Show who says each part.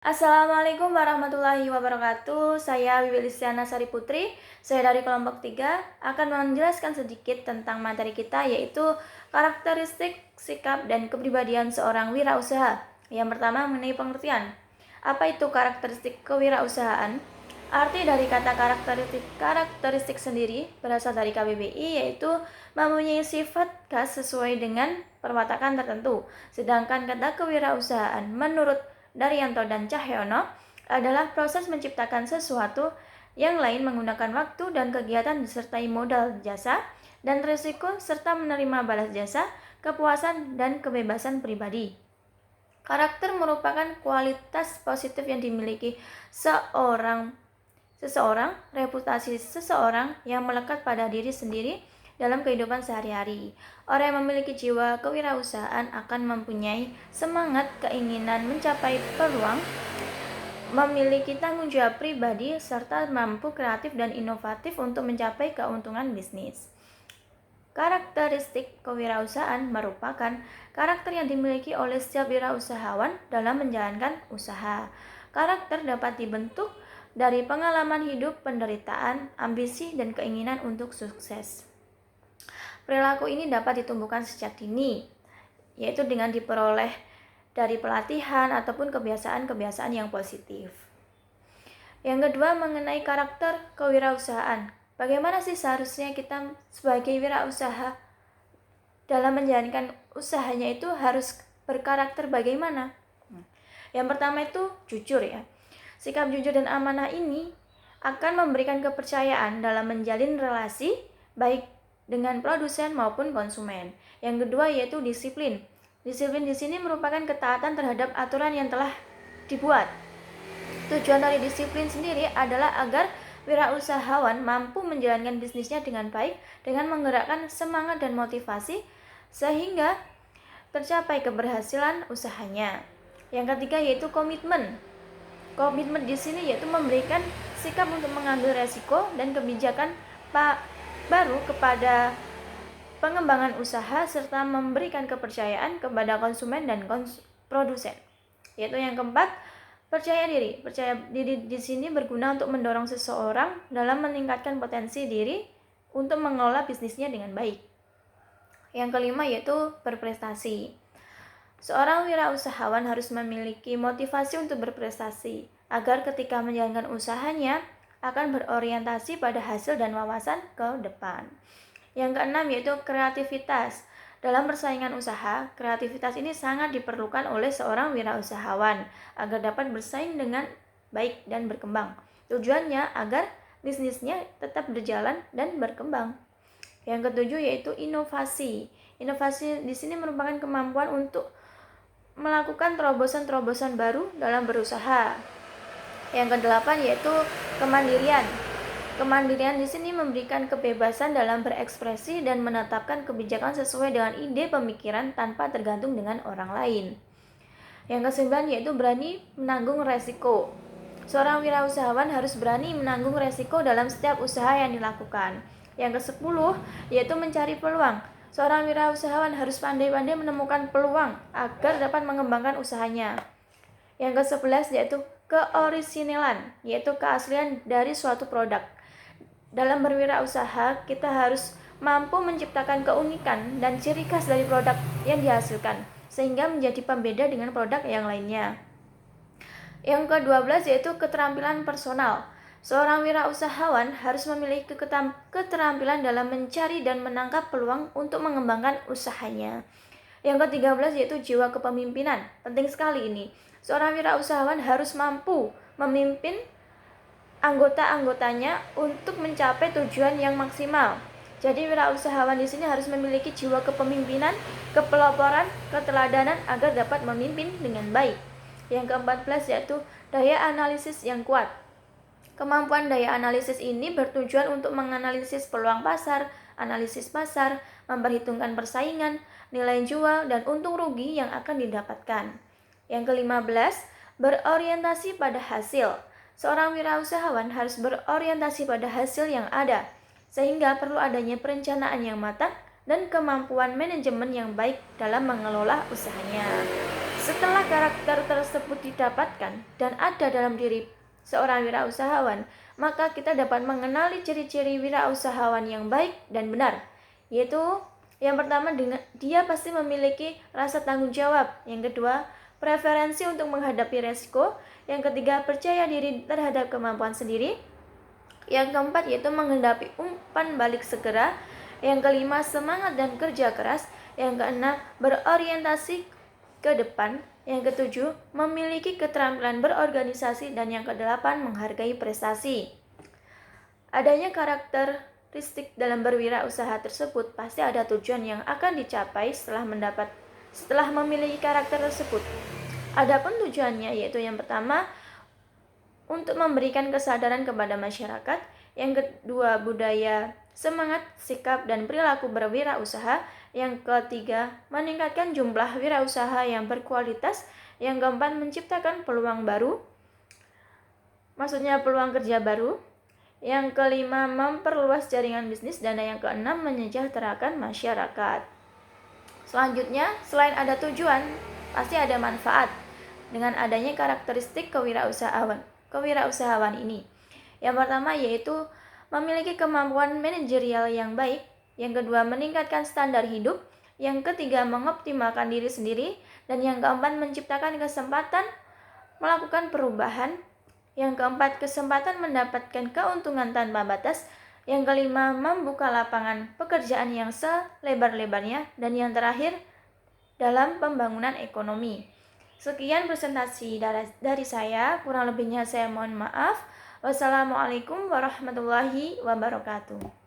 Speaker 1: Assalamualaikum warahmatullahi wabarakatuh. Saya Wiwi Listiana Sari Putri. Saya dari kelompok 3 akan menjelaskan sedikit tentang materi kita, yaitu karakteristik, sikap, dan kepribadian seorang wirausaha. Yang pertama mengenai pengertian. Apa itu karakteristik kewirausahaan? Arti dari kata karakteristik sendiri berasal dari KBBI, yaitu mempunyai sifat khas sesuai dengan perwatakan tertentu. Sedangkan kata kewirausahaan menurut Daryanto dan Cahyono adalah proses menciptakan sesuatu yang lain menggunakan waktu dan kegiatan disertai modal jasa dan risiko serta menerima balas jasa, kepuasan, dan kebebasan pribadi. Karakter merupakan kualitas positif yang dimiliki seseorang, reputasi seseorang yang melekat pada diri sendiri dalam kehidupan sehari-hari. Orang yang memiliki jiwa kewirausahaan akan mempunyai semangat, keinginan mencapai peluang, memiliki tanggung jawab pribadi, serta mampu kreatif dan inovatif untuk mencapai keuntungan bisnis. Karakteristik kewirausahaan merupakan karakter yang dimiliki oleh setiap wirausahawan dalam menjalankan usaha. Karakter dapat dibentuk dari pengalaman hidup, penderitaan, ambisi, dan keinginan untuk sukses. Perilaku ini dapat ditumbuhkan sejak dini, yaitu dengan diperoleh dari pelatihan ataupun kebiasaan-kebiasaan yang positif. Yang kedua mengenai karakter kewirausahaan. Bagaimana sih seharusnya kita sebagai wirausaha dalam menjalankan usahanya itu harus berkarakter bagaimana? Yang pertama itu jujur ya. Sikap jujur dan amanah ini akan memberikan kepercayaan dalam menjalin relasi baik dengan produsen maupun konsumen. Yang kedua yaitu disiplin. Disiplin di sini merupakan ketaatan terhadap aturan yang telah dibuat. Tujuan dari disiplin sendiri adalah agar wirausahawan mampu menjalankan bisnisnya dengan baik dengan menggerakkan semangat dan motivasi sehingga tercapai keberhasilan usahanya. Yang ketiga yaitu komitmen. Komitmen di sini yaitu memberikan sikap untuk mengambil resiko dan kebijakan baru kepada pengembangan usaha serta memberikan kepercayaan kepada konsumen dan produsen. Yaitu yang keempat, percaya diri. Percaya diri di sini berguna untuk mendorong seseorang dalam meningkatkan potensi diri untuk mengelola bisnisnya dengan baik. Yang kelima yaitu berprestasi. Seorang wirausahawan harus memiliki motivasi untuk berprestasi agar ketika menjalankan usahanya akan berorientasi pada hasil dan wawasan ke depan. Yang keenam yaitu kreativitas. Dalam persaingan usaha, kreativitas ini sangat diperlukan oleh seorang wirausahawan agar dapat bersaing dengan baik dan berkembang. Tujuannya agar bisnisnya tetap berjalan dan berkembang. Yang ketujuh yaitu inovasi. Inovasi di sini merupakan kemampuan untuk melakukan terobosan-terobosan baru dalam berusaha. Yang kedelapan yaitu kemandirian. Kemandirian di sini memberikan kebebasan dalam berekspresi dan menetapkan kebijakan sesuai dengan ide pemikiran tanpa tergantung dengan orang lain. Yang kesembilan yaitu berani menanggung resiko. Seorang wirausahawan harus berani menanggung resiko dalam setiap usaha yang dilakukan. Yang ke-10 yaitu mencari peluang. Seorang wirausahawan harus pandai-pandai menemukan peluang agar dapat mengembangkan usahanya. Yang ke-11 yaitu keorisinalan, yaitu keaslian dari suatu produk. Dalam berwirausaha, kita harus mampu menciptakan keunikan dan ciri khas dari produk yang dihasilkan, sehingga menjadi pembeda dengan produk yang lainnya. Yang ke-12 yaitu keterampilan personal. Seorang wirausahawan harus memiliki keterampilan dalam mencari dan menangkap peluang untuk mengembangkan usahanya. Yang ke-13 yaitu jiwa kepemimpinan. Penting sekali ini. Seorang wirausahawan harus mampu memimpin anggota-anggotanya untuk mencapai tujuan yang maksimal. Jadi wirausahawan di sini harus memiliki jiwa kepemimpinan, kepeloporan, keteladanan agar dapat memimpin dengan baik. Yang ke-14 yaitu daya analisis yang kuat. Kemampuan daya analisis ini bertujuan untuk menganalisis peluang pasar, analisis pasar, memperhitungkan persaingan, nilai jual, dan untung rugi yang akan didapatkan. Yang ke-15, berorientasi pada hasil. Seorang wirausahawan harus berorientasi pada hasil yang ada, sehingga perlu adanya perencanaan yang matang dan kemampuan manajemen yang baik dalam mengelola usahanya. Setelah karakter tersebut didapatkan dan ada dalam diri seorang wirausahawan, maka kita dapat mengenali ciri-ciri wirausahawan yang baik dan benar, yaitu yang pertama, dia pasti memiliki rasa tanggung jawab. Yang kedua, preferensi untuk menghadapi resiko. Yang ketiga, percaya diri terhadap kemampuan sendiri. Yang keempat, yaitu menghadapi umpan balik segera. Yang kelima, semangat dan kerja keras. Yang keenam, berorientasi ke depan. Yang ketujuh, memiliki keterampilan berorganisasi. Dan yang kedelapan, menghargai prestasi. Adanya karakteristik dalam berwirausaha tersebut pasti ada tujuan yang akan dicapai setelah memiliki karakter tersebut. Adapun tujuannya yaitu yang pertama, untuk memberikan kesadaran kepada masyarakat. Yang kedua, budaya, semangat, sikap, dan perilaku berwirausaha. Yang ketiga, meningkatkan jumlah wirausaha yang berkualitas. Yang keempat, menciptakan peluang baru, maksudnya peluang kerja baru. Yang kelima, memperluas jaringan bisnis. Dan yang keenam, menyejahterakan masyarakat. Selanjutnya, selain ada tujuan, pasti ada manfaat dengan adanya karakteristik kewirausahaan ini. Yang pertama yaitu memiliki kemampuan manajerial yang baik. Yang kedua, meningkatkan standar hidup. Yang ketiga, mengoptimalkan diri sendiri. Dan yang keempat, menciptakan kesempatan melakukan perubahan. Yang keempat, kesempatan mendapatkan keuntungan tanpa batas. Yang kelima, membuka lapangan pekerjaan yang selebar-lebarnya. Dan yang terakhir, dalam pembangunan ekonomi. Sekian presentasi dari saya, kurang lebihnya saya mohon maaf. Wassalamualaikum warahmatullahi wabarakatuh.